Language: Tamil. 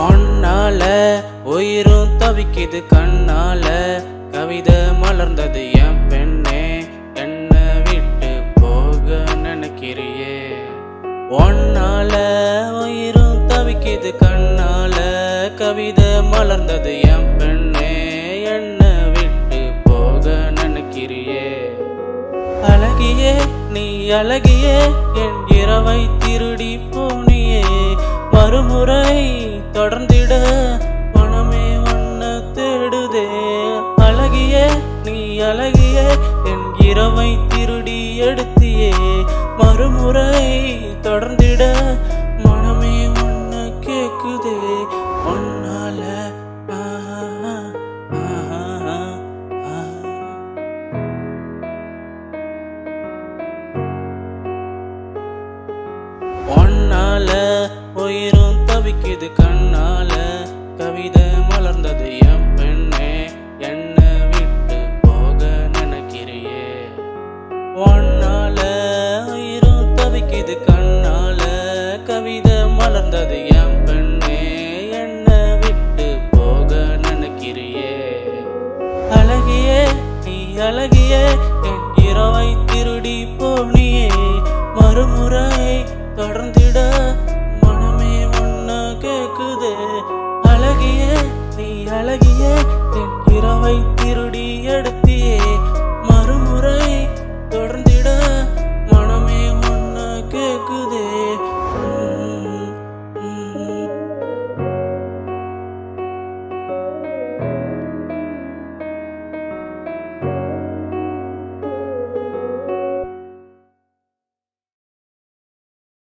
ஒன்னால உயிரும் தவிக்குது கண்ணால கவிதை மலர்ந்தது என் பெண்ணே என்ன விட்டு போக நினைக்கிறியே. ஒன்னால உயிரும் தவிக்குது கண்ணால கவிதை மலர்ந்தது என் பெண்ணே என்ன விட்டு போக நினைக்கிறியே. அழகியே நீ அழகியே என் இரவை திருடி போனியே மறுமுறை தொடர்ந்திட மனமே ஒன்ன தேடுதே. அழகியே நீ அழகியே என் இரவை திருடி எடுத்தியே மறுமுறை தொடர்ந்திட மனமே ஒன்ன கேக்குதே. ஒன்னால ஒன்னால உயிரும் தவிக்குது கண்ணால கவிதை மலர்ந்தது என் பெண்ணே என்ன விட்டு போக நினைக்கிறியே. ஒன்னால உயிரும் தவிக்குது கண்ணால கவிதை மலர்ந்தது என் பெண்ணே என்ன விட்டு போக நினைக்கிறியே. அழகியே நீ அழகியே என் இரவை திருடி போனியே மறுமுறை தொடர்ந்திட மனமே ஒன்ன கேக்குதே. அழகியே நீ அழகியே என் இரவை